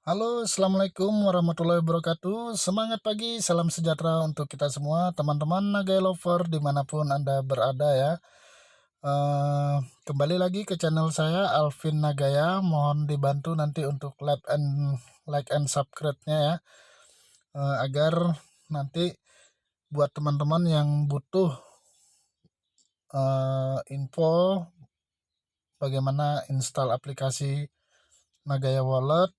Halo, assalamualaikum warahmatullahi wabarakatuh. Semangat pagi, salam sejahtera untuk kita semua, teman-teman Nagai Lover dimanapun Anda berada ya. Eh, Kembali lagi ke channel saya Alvin Nagaya. Mohon dibantu nanti untuk like and subscribe-nya ya, agar nanti buat teman-teman yang butuh info bagaimana install aplikasi Nagaya Wallet.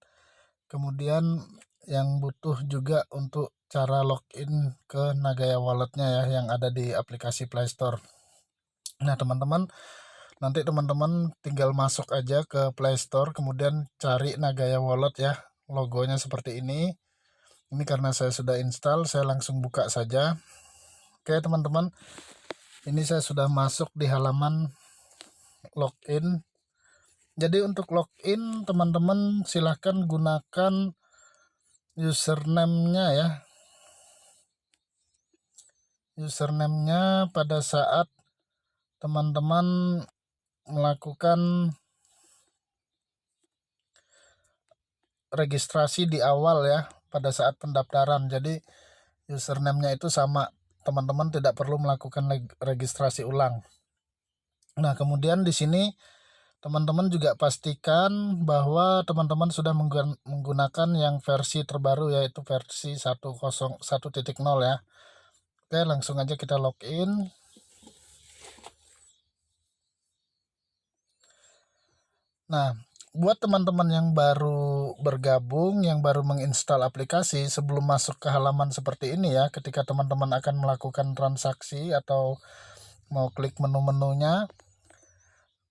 Kemudian yang butuh juga untuk cara login ke Nagaya Wallet-nya ya yang ada di aplikasi Play Store. Nah, teman-teman, nanti teman-teman tinggal masuk aja ke Play Store, kemudian cari Nagaya Wallet ya. Logonya seperti ini. Ini karena saya sudah install, saya langsung buka saja. Oke, teman-teman. Ini saya sudah masuk di halaman login. Jadi untuk login, teman-teman silahkan gunakan username-nya ya. Username-nya pada saat teman-teman melakukan registrasi di awal ya, pada saat pendaftaran. Jadi username-nya itu sama, teman-teman tidak perlu melakukan registrasi ulang. Nah, kemudian di sini teman-teman juga pastikan bahwa teman-teman sudah menggunakan yang versi terbaru, yaitu versi 1.0 ya. Oke, langsung aja kita login. Nah, buat teman-teman yang baru bergabung, yang baru menginstal aplikasi, sebelum masuk ke halaman seperti ini ya, ketika teman-teman akan melakukan transaksi atau mau klik menu-menunya,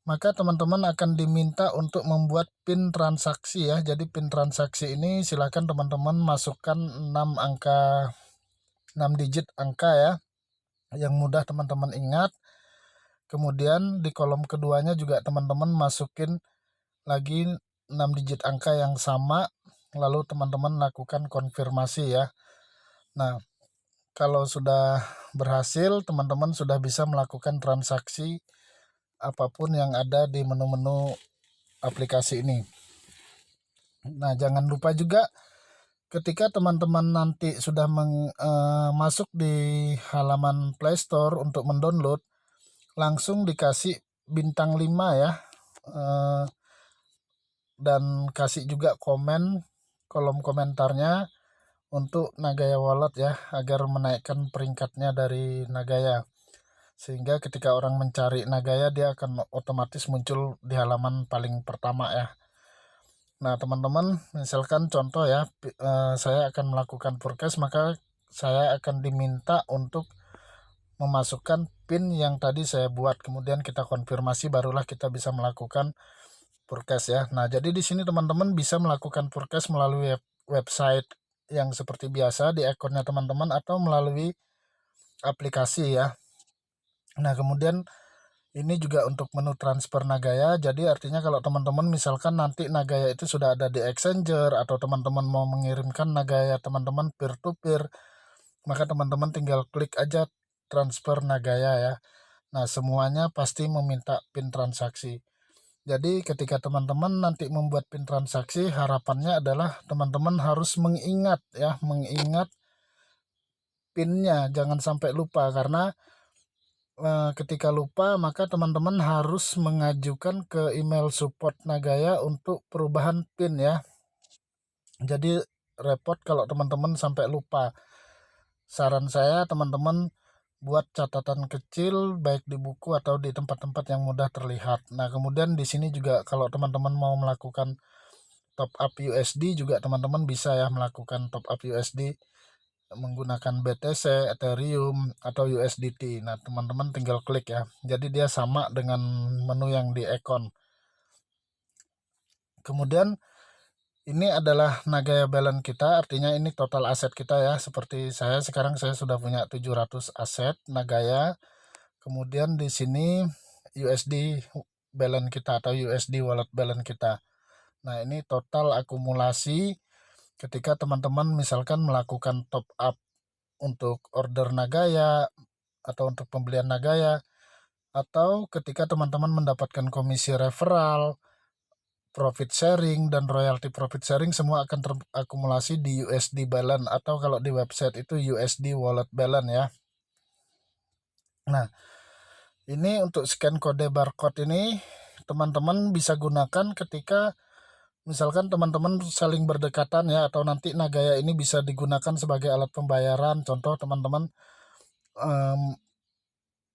maka teman-teman akan diminta untuk membuat PIN transaksi ya. Jadi PIN transaksi ini silakan teman-teman masukkan 6 digit angka ya, yang mudah teman-teman ingat. Kemudian di kolom keduanya juga teman-teman masukin lagi 6 digit angka yang sama, lalu teman-teman lakukan konfirmasi ya. Nah, kalau sudah berhasil, teman-teman sudah bisa melakukan transaksi apapun yang ada di menu-menu aplikasi ini. Nah, jangan lupa juga ketika teman-teman nanti sudah masuk di halaman Play Store untuk mendownload, langsung dikasih bintang 5 ya. Dan kasih juga kolom komentarnya untuk Nagaya Wallet ya, agar menaikkan peringkatnya dari Nagaya, sehingga ketika orang mencari Nagaya dia akan otomatis muncul di halaman paling pertama ya. Nah, teman-teman, misalkan contoh ya, saya akan melakukan forecast, maka saya akan diminta untuk memasukkan PIN yang tadi saya buat, kemudian kita konfirmasi, barulah kita bisa melakukan forecast ya. Nah, jadi di sini teman-teman bisa melakukan forecast melalui website yang seperti biasa di akunnya teman-teman, atau melalui aplikasi ya. Nah, kemudian ini juga untuk menu transfer Nagaya. Jadi artinya kalau teman-teman misalkan nanti Nagaya itu sudah ada di Exchanger, atau teman-teman mau mengirimkan Nagaya teman-teman peer to peer, maka teman-teman tinggal klik aja transfer Nagaya ya. Nah, semuanya pasti meminta PIN transaksi. Jadi ketika teman-teman nanti membuat PIN transaksi, harapannya adalah teman-teman harus mengingat PIN-nya, jangan sampai lupa, karena ketika lupa maka teman-teman harus mengajukan ke email support Nagaya untuk perubahan PIN ya. Jadi repot kalau teman-teman sampai lupa. Saran saya, teman-teman buat catatan kecil baik di buku atau di tempat-tempat yang mudah terlihat. Nah, kemudian di sini juga kalau teman-teman mau melakukan top up USD juga teman-teman bisa ya melakukan top up USD menggunakan BTC, Ethereum, atau USDT. Nah, teman-teman tinggal klik ya. Jadi dia sama dengan menu yang di Econ. Kemudian ini adalah Nagaya balance kita, artinya ini total aset kita ya. Seperti sekarang saya sudah punya 700 aset Nagaya. Kemudian di sini USD balance kita atau USD wallet balance kita. Nah, ini total akumulasi ketika teman-teman misalkan melakukan top up untuk order Nagaya atau untuk pembelian Nagaya, atau ketika teman-teman mendapatkan komisi referral, profit sharing dan royalty profit sharing semua akan terakumulasi di USD balance atau kalau di website itu USD wallet balance ya. Nah, ini untuk scan kode barcode ini teman-teman bisa gunakan ketika misalkan teman-teman saling berdekatan ya, atau nanti Nagaya ini bisa digunakan sebagai alat pembayaran. Contoh teman-teman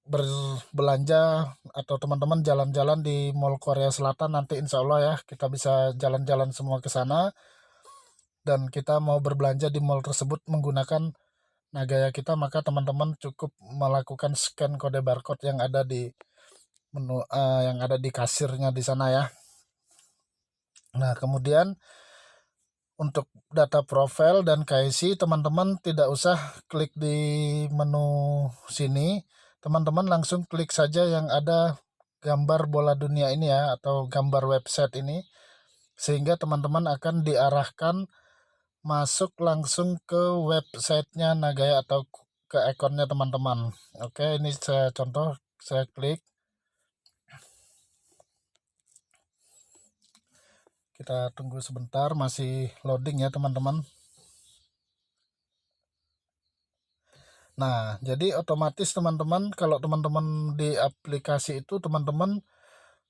berbelanja atau teman-teman jalan-jalan di Mall Korea Selatan, nanti insya Allah ya kita bisa jalan-jalan semua ke sana dan kita mau berbelanja di mall tersebut menggunakan Nagaya kita, maka teman-teman cukup melakukan scan kode barcode yang ada di menu yang ada di kasirnya di sana ya. Nah, kemudian untuk data profile dan KYC teman-teman tidak usah klik di menu sini, teman-teman langsung klik saja yang ada gambar bola dunia ini ya, atau gambar website ini, sehingga teman-teman akan diarahkan masuk langsung ke websitenya Nagaya atau ke akunnya teman-teman. Oke, ini saya contoh, saya klik, kita tunggu sebentar, masih loading ya teman-teman. Nah, jadi otomatis teman-teman kalau teman-teman di aplikasi itu teman-teman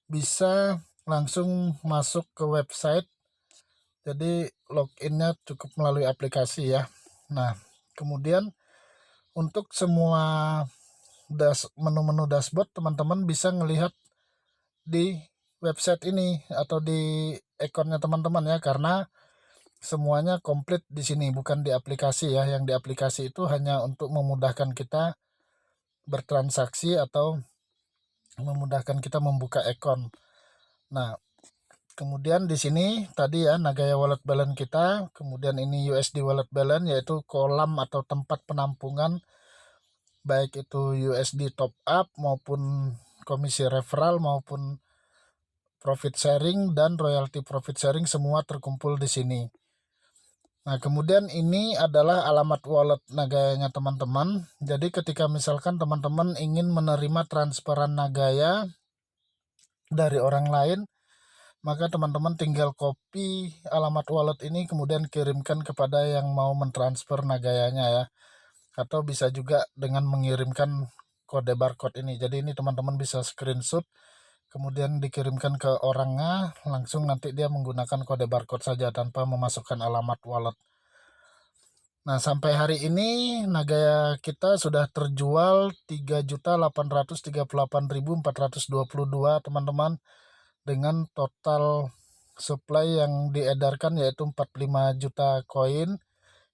bisa langsung masuk ke website. Jadi loginnya cukup melalui aplikasi ya. Nah, kemudian untuk semua menu-menu dashboard teman-teman bisa melihat di website ini atau di akunnya teman-teman ya, karena semuanya komplit di sini, bukan di aplikasi ya. Yang di aplikasi itu hanya untuk memudahkan kita bertransaksi atau memudahkan kita membuka akun. Nah, kemudian di sini tadi ya Nagaya wallet balance kita, kemudian ini USD wallet balance, yaitu kolam atau tempat penampungan baik itu USD top up maupun komisi referral maupun profit sharing dan royalty profit sharing semua terkumpul di sini. Nah, kemudian ini adalah alamat wallet Nagayanya teman-teman. Jadi ketika misalkan teman-teman ingin menerima transferan Nagaya dari orang lain, maka teman-teman tinggal copy alamat wallet ini kemudian kirimkan kepada yang mau mentransfer Nagayanya ya. Atau bisa juga dengan mengirimkan kode barcode ini. Jadi ini teman-teman bisa screenshot kemudian dikirimkan ke orangnya, langsung nanti dia menggunakan kode barcode saja tanpa memasukkan alamat wallet. Nah, sampai hari ini Nagaya kita sudah terjual 3.838.422 teman-teman, dengan total supply yang diedarkan yaitu 45 juta koin.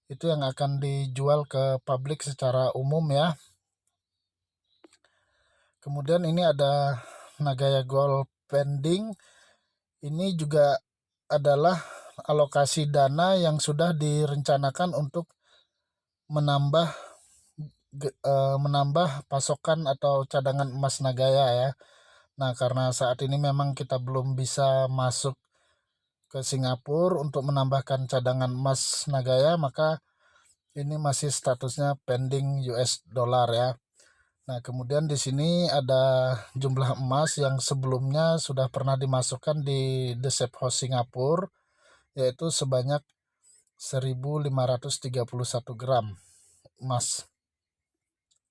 Itu yang akan dijual ke publik secara umum ya. Kemudian ini ada Nagaya Gold Pending. Ini juga adalah alokasi dana yang sudah direncanakan untuk menambah pasokan atau cadangan emas Nagaya ya. Nah, karena saat ini memang kita belum bisa masuk ke Singapura untuk menambahkan cadangan emas Nagaya, maka ini masih statusnya pending US dollar ya. Nah, kemudian di sini ada jumlah emas yang sebelumnya sudah pernah dimasukkan di The Safe House Singapura, yaitu sebanyak 1.531 gram emas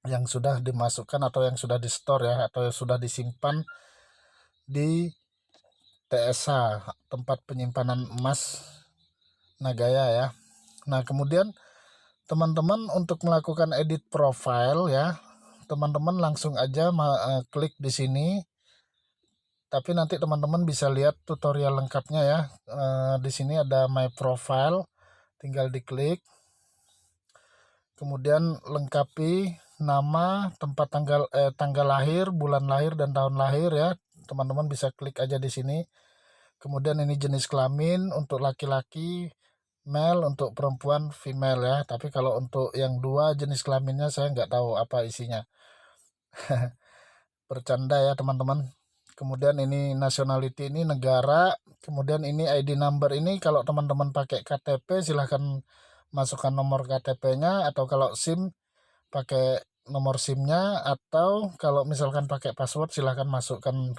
yang sudah dimasukkan atau yang sudah di store ya, atau yang sudah disimpan di TSH, tempat penyimpanan emas Nagaya ya. Nah, kemudian teman-teman untuk melakukan edit profile ya, teman-teman langsung aja klik di sini. Tapi nanti teman-teman bisa lihat tutorial lengkapnya ya. Di sini ada my profile, tinggal diklik. Kemudian lengkapi nama, tempat tanggal lahir, bulan lahir dan tahun lahir ya. Teman-teman bisa klik aja di sini. Kemudian ini jenis kelamin untuk laki-laki male, untuk perempuan female ya. Tapi kalau untuk yang dua jenis kelaminnya saya nggak tahu apa isinya. Bercanda ya teman-teman. Kemudian ini nationality, ini negara. Kemudian ini ID number, ini kalau teman-teman pakai KTP silahkan masukkan nomor KTP-nya, atau kalau SIM pakai nomor SIM-nya, atau kalau misalkan pakai password silahkan masukkan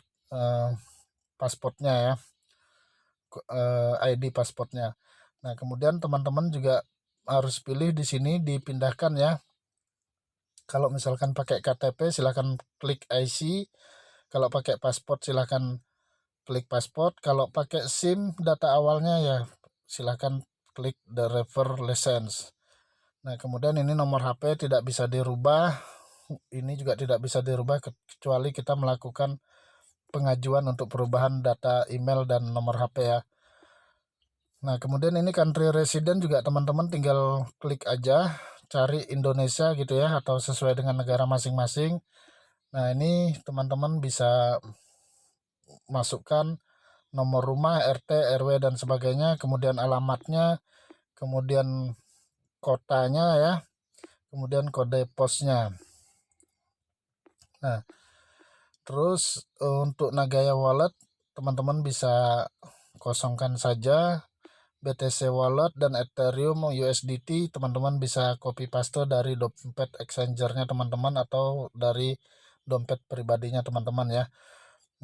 pasportnya ya. ID pasportnya. Nah, kemudian teman-teman juga harus pilih di sini dipindahkan ya. Kalau misalkan pakai KTP silahkan klik IC, kalau pakai paspor silahkan klik paspor, kalau pakai SIM data awalnya ya silahkan klik driver license. Nah, kemudian ini nomor HP tidak bisa dirubah, ini juga tidak bisa dirubah kecuali kita melakukan pengajuan untuk perubahan data email dan nomor HP ya. Nah, kemudian ini country resident juga teman-teman tinggal klik aja, cari Indonesia gitu ya, atau sesuai dengan negara masing-masing. Nah, ini teman-teman bisa masukkan nomor rumah, RT, RW, dan sebagainya, kemudian alamatnya, kemudian kotanya ya, kemudian kode posnya. Nah, terus untuk Nagaya Wallet, teman-teman bisa kosongkan saja. BTC Wallet dan Ethereum USDT teman-teman bisa copy paste dari dompet exchanger-nya teman-teman atau dari dompet pribadinya teman-teman ya.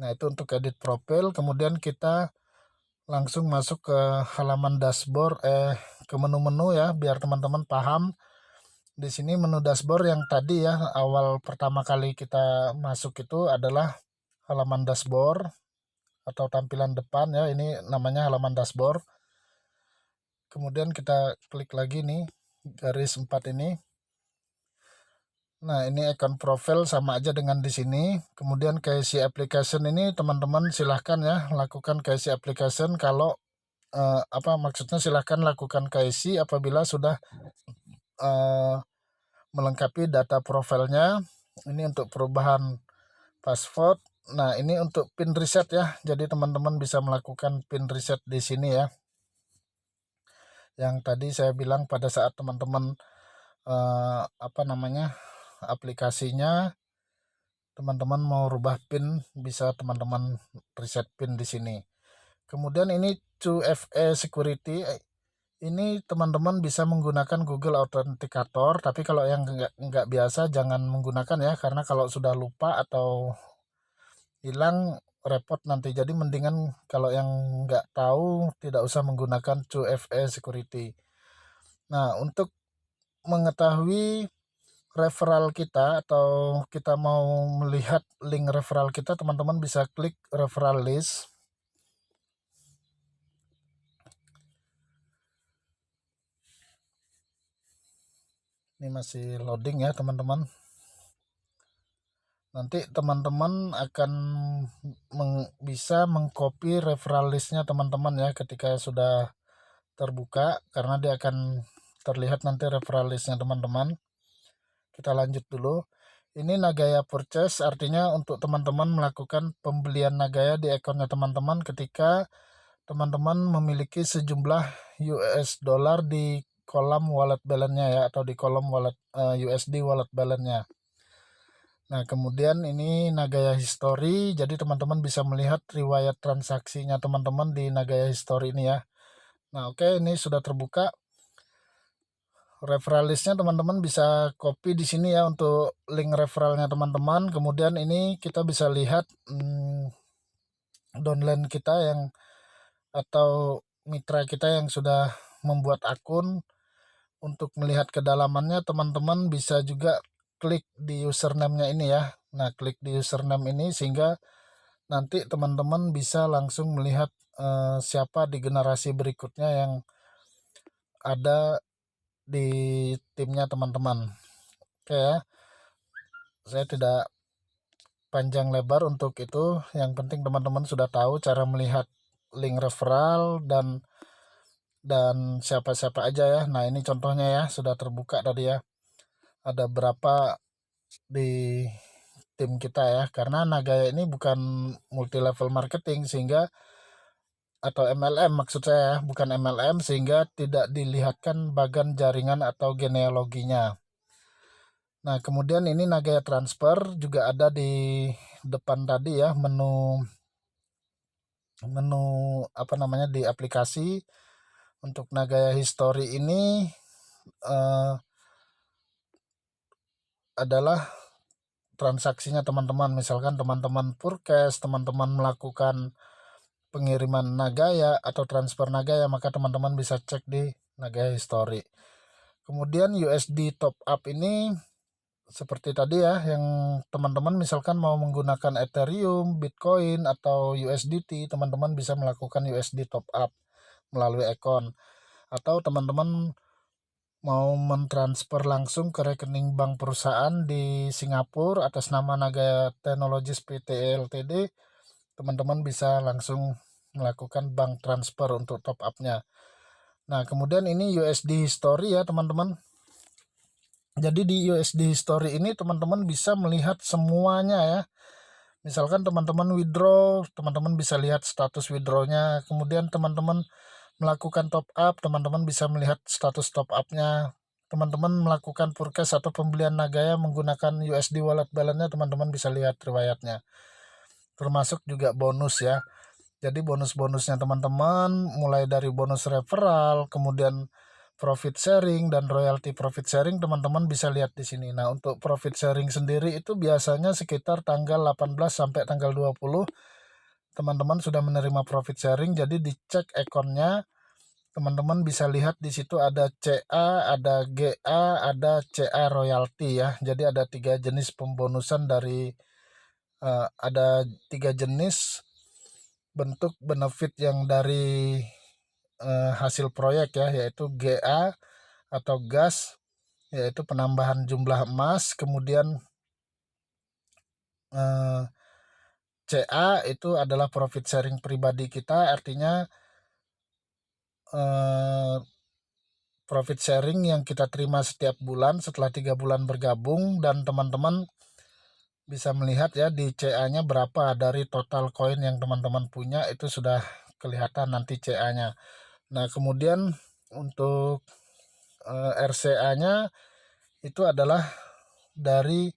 Nah, itu untuk edit profil. Kemudian kita langsung masuk ke halaman dashboard, ke menu-menu ya, biar teman-teman paham. Di sini menu dashboard yang tadi ya awal pertama kali kita masuk itu adalah halaman dashboard atau tampilan depan ya, ini namanya halaman dashboard. Kemudian kita klik lagi nih garis 4 ini. Nah, ini account profile sama aja dengan di sini. Kemudian KYC application ini teman-teman silahkan ya lakukan KYC application kalau maksudnya silahkan lakukan KYC apabila sudah melengkapi data profilnya. Ini untuk perubahan password. Nah, ini untuk pin reset ya. Jadi teman-teman bisa melakukan pin reset di sini ya. Yang tadi saya bilang pada saat teman-teman aplikasinya teman-teman mau rubah pin bisa teman-teman reset pin di sini. Kemudian ini 2FA security, ini teman-teman bisa menggunakan Google Authenticator, tapi kalau yang nggak biasa jangan menggunakan ya, karena kalau sudah lupa atau hilang repot nanti. Jadi mendingan kalau yang nggak tahu tidak usah menggunakan 2FA security. Nah, untuk mengetahui referral kita atau kita mau melihat link referral kita, teman-teman bisa klik referral list. Ini masih loading ya teman-teman. Nanti teman-teman akan bisa mengcopy referral listnya teman-teman ya ketika sudah terbuka, karena dia akan terlihat nanti referral listnya teman-teman. Kita lanjut dulu. Ini Nagaya Purchase, artinya untuk teman-teman melakukan pembelian Nagaya di akunnya teman-teman ketika teman-teman memiliki sejumlah US dollar di kolom wallet balance-nya ya, atau di kolom wallet USD wallet balance-nya. Nah, kemudian ini Nagaya History, jadi teman-teman bisa melihat riwayat transaksinya teman-teman di Nagaya History ini ya. Nah, oke, ini sudah terbuka. Referral listnya teman-teman bisa copy di sini ya untuk link referralnya teman-teman. Kemudian ini kita bisa lihat downline kita yang atau mitra kita yang sudah membuat akun. Untuk melihat kedalamannya teman-teman bisa juga klik di username-nya ini ya. Nah, klik di username ini sehingga nanti teman-teman bisa langsung melihat siapa di generasi berikutnya yang ada di timnya teman-teman. Oke ya, saya tidak panjang lebar untuk itu. Yang penting teman-teman sudah tahu cara melihat link referral dan siapa-siapa aja ya. Nah, ini contohnya ya, sudah terbuka tadi ya. Ada berapa di tim kita ya, karena Nagaya ini bukan multi level marketing sehingga, atau MLM maksud saya ya, bukan MLM sehingga tidak dilihatkan bagan jaringan atau genealoginya. Nah, kemudian ini Nagaya Transfer juga ada di depan tadi ya, menu di aplikasi. Untuk Nagaya History ini adalah transaksinya teman-teman. Misalkan teman-teman purchase, teman-teman melakukan pengiriman Nagaya atau transfer Nagaya, maka teman-teman bisa cek di Nagaya History. Kemudian USD top up ini seperti tadi ya, yang teman-teman misalkan mau menggunakan Ethereum, Bitcoin, atau USDT, teman-teman bisa melakukan USD top up melalui akun. Atau teman-teman mau mentransfer langsung ke rekening bank perusahaan di Singapura atas nama Nagaya Technologies Pte Ltd, teman-teman bisa langsung melakukan bank transfer untuk top up-nya. Nah, kemudian ini USD History ya teman-teman. Jadi di USD History ini teman-teman bisa melihat semuanya ya. Misalkan teman-teman withdraw, teman-teman bisa lihat status withdraw-nya. Kemudian teman-teman melakukan top up, teman-teman bisa melihat status top up-nya. Teman-teman melakukan purchase atau pembelian Nagaya menggunakan USD wallet balance-nya, teman-teman bisa lihat riwayatnya. Termasuk juga bonus ya. Jadi bonus-bonusnya teman-teman mulai dari bonus referral, kemudian profit sharing dan royalty profit sharing, teman-teman bisa lihat di sini. Nah, untuk profit sharing sendiri itu biasanya sekitar tanggal 18 sampai tanggal 20 teman-teman sudah menerima profit sharing. Jadi dicek akunnya, teman-teman bisa lihat di situ ada CA, ada GA, ada CA royalty ya. Jadi ada 3 jenis pembonusan dari ada 3 jenis bentuk benefit yang dari hasil proyek ya, yaitu GA atau gas, yaitu penambahan jumlah emas. Kemudian CA itu adalah profit sharing pribadi kita, artinya profit sharing yang kita terima setiap bulan setelah 3 bulan bergabung, dan teman-teman bisa melihat ya di CA-nya berapa dari total koin yang teman-teman punya, itu sudah kelihatan nanti CA-nya. Nah, kemudian untuk RCA-nya itu adalah dari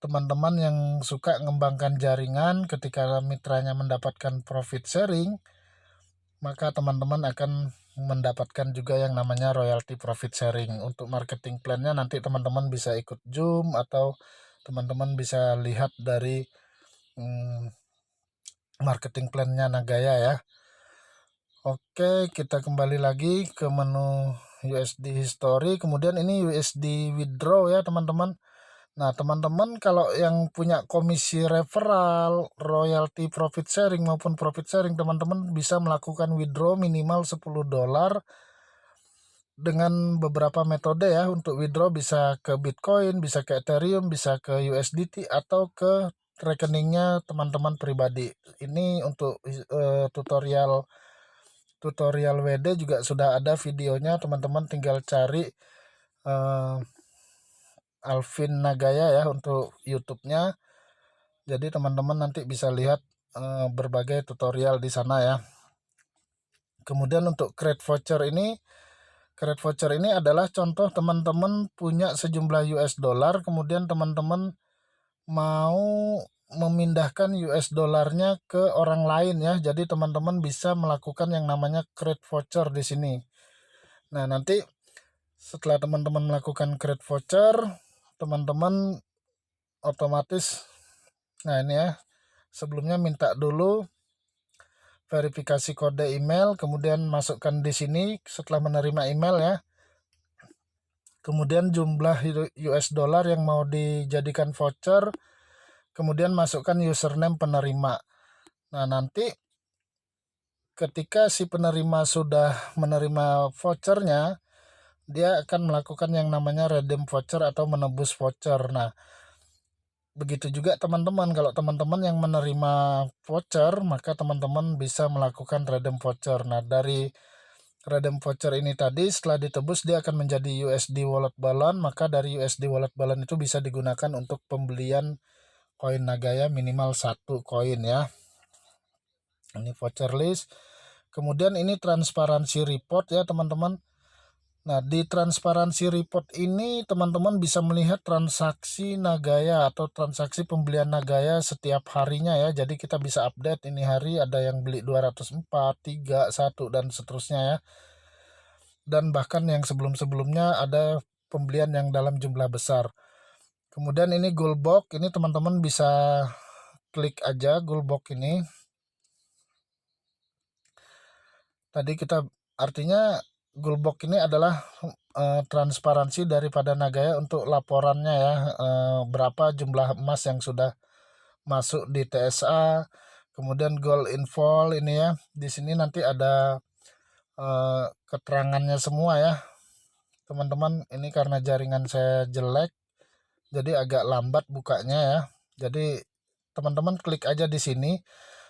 teman-teman yang suka mengembangkan jaringan. Ketika mitranya mendapatkan profit sharing, maka teman-teman akan mendapatkan juga yang namanya royalty profit sharing. Untuk marketing plan-nya nanti teman-teman bisa ikut Zoom atau teman-teman bisa lihat dari marketing plan-nya Nagaya ya. Oke, kita kembali lagi ke menu USD History. Kemudian ini USD Withdraw ya teman-teman. Nah, teman-teman kalau yang punya komisi referral, royalty profit sharing maupun profit sharing, teman-teman bisa melakukan withdraw minimal $10 dengan beberapa metode ya. Untuk withdraw bisa ke Bitcoin, bisa ke Ethereum, bisa ke USDT, atau ke rekeningnya teman-teman pribadi. Ini untuk tutorial WD juga sudah ada videonya, teman-teman tinggal cari Alvin Nagaya ya untuk YouTube-nya. Jadi teman-teman nanti bisa lihat berbagai tutorial di sana ya. Kemudian untuk create voucher ini adalah contoh teman-teman punya sejumlah US dollar, kemudian teman-teman mau memindahkan US dollarnya ke orang lain ya. Jadi teman-teman bisa melakukan yang namanya create voucher di sini. Nah, nanti setelah teman-teman melakukan create voucher, teman-teman otomatis, nah ini ya, sebelumnya minta dulu verifikasi kode email, kemudian masukkan di sini setelah menerima email ya. Kemudian jumlah US dollar yang mau dijadikan voucher, kemudian masukkan username penerima. Nah, nanti ketika si penerima sudah menerima vouchernya, dia akan melakukan yang namanya redeem voucher atau menebus voucher. Nah, begitu juga teman-teman, kalau teman-teman yang menerima voucher, maka teman-teman bisa melakukan redeem voucher. Nah, dari redeem voucher ini tadi setelah ditebus dia akan menjadi USD wallet balance, maka dari USD wallet balance itu bisa digunakan untuk pembelian koin Nagaya minimal 1 koin ya. Ini voucher list. Kemudian ini transparansi report ya teman-teman. Nah, di transparansi report ini teman-teman bisa melihat transaksi Nagaya atau transaksi pembelian Nagaya setiap harinya ya. Jadi kita bisa update, ini hari ada yang beli 204, 3, 1 dan seterusnya ya. Dan bahkan yang sebelum-sebelumnya ada pembelian yang dalam jumlah besar. Kemudian ini Goldbox, ini teman-teman bisa klik aja Goldbox ini. Tadi kita artinya Gulbok ini adalah transparansi daripada Nagaya untuk laporannya ya, berapa jumlah emas yang sudah masuk di TSA, kemudian gold info ini ya. Di sini nanti ada keterangannya semua ya. Teman-teman, ini karena jaringan saya jelek jadi agak lambat bukanya ya. Jadi teman-teman klik aja di sini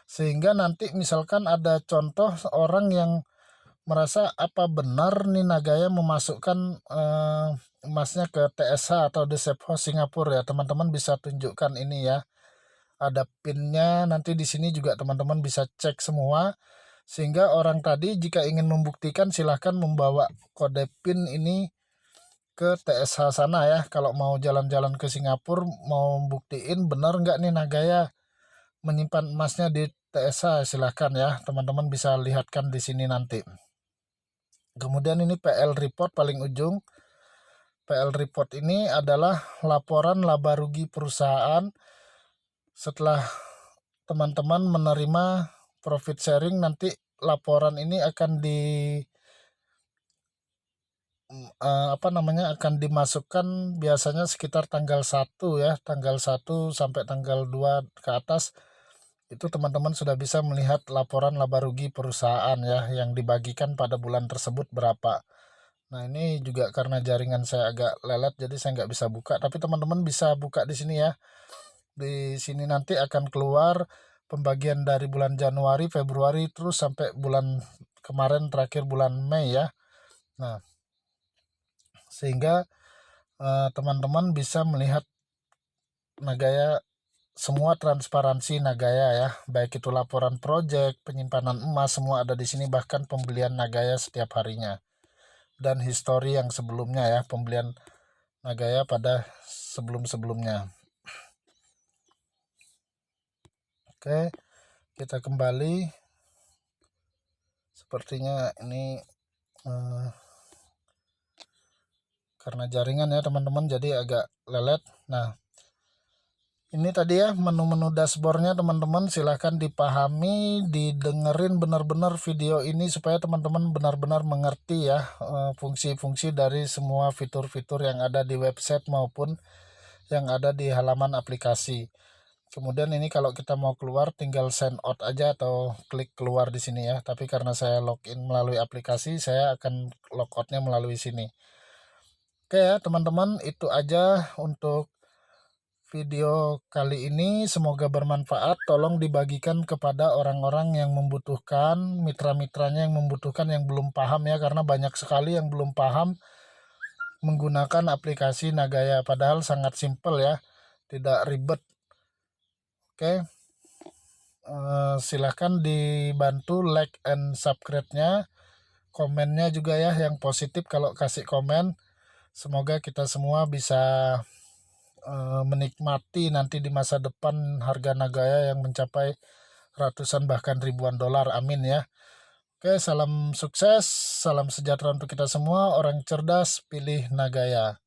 sehingga nanti misalkan ada contoh orang yang merasa apa benar nih Nagaya memasukkan emasnya ke TSH atau The Safe House Singapura ya, teman-teman bisa tunjukkan ini ya. Ada pinnya, nanti di sini juga teman-teman bisa cek semua sehingga orang tadi jika ingin membuktikan silahkan membawa kode pin ini ke TSH sana ya. Kalau mau jalan-jalan ke Singapura mau buktiin benar nggak nih Nagaya menyimpan emasnya di TSH, silahkan ya teman-teman bisa lihatkan di sini nanti. Kemudian ini PL report paling ujung. PL report ini adalah laporan laba rugi perusahaan setelah teman-teman menerima profit sharing. Nanti laporan ini akan akan dimasukkan biasanya sekitar tanggal 1 ya, tanggal 1 sampai tanggal 2 ke atas. Itu teman-teman sudah bisa melihat laporan laba rugi perusahaan ya yang dibagikan pada bulan tersebut berapa. Nah, ini juga karena jaringan saya agak lelet jadi saya nggak bisa buka, tapi teman-teman bisa buka di sini ya. Di sini nanti akan keluar pembagian dari bulan Januari, Februari terus sampai bulan kemarin terakhir bulan Mei ya. Nah, sehingga teman-teman bisa melihat Nagaya semua transparansi Nagaya ya, baik itu laporan proyek, penyimpanan emas semua ada di sini, bahkan pembelian Nagaya setiap harinya dan histori yang sebelumnya ya, pembelian Nagaya pada sebelum-sebelumnya. Oke, kita kembali. Sepertinya ini karena jaringan ya teman-teman jadi agak lelet. Nah, ini tadi ya menu-menu dashboardnya teman-teman, silahkan dipahami, didengerin benar-benar video ini supaya teman-teman benar-benar mengerti ya fungsi-fungsi dari semua fitur-fitur yang ada di website maupun yang ada di halaman aplikasi. Kemudian ini kalau kita mau keluar tinggal sign out aja atau klik keluar di sini ya. Tapi karena saya login melalui aplikasi, saya akan logoutnya melalui sini. Oke ya teman-teman, itu aja untuk video kali ini. Semoga bermanfaat. Tolong dibagikan kepada orang-orang yang membutuhkan, mitra-mitranya yang membutuhkan, yang belum paham ya, karena banyak sekali yang belum paham menggunakan aplikasi Nagaya. Padahal sangat simpel ya, tidak ribet. Oke, silahkan dibantu like and subscribe-nya, komennya juga ya yang positif kalau kasih komen. Semoga kita semua bisa menikmati nanti di masa depan harga Nagaya yang mencapai ratusan bahkan ribuan dolar. Amin ya. Oke, salam sukses, salam sejahtera untuk kita semua. Orang cerdas pilih Nagaya.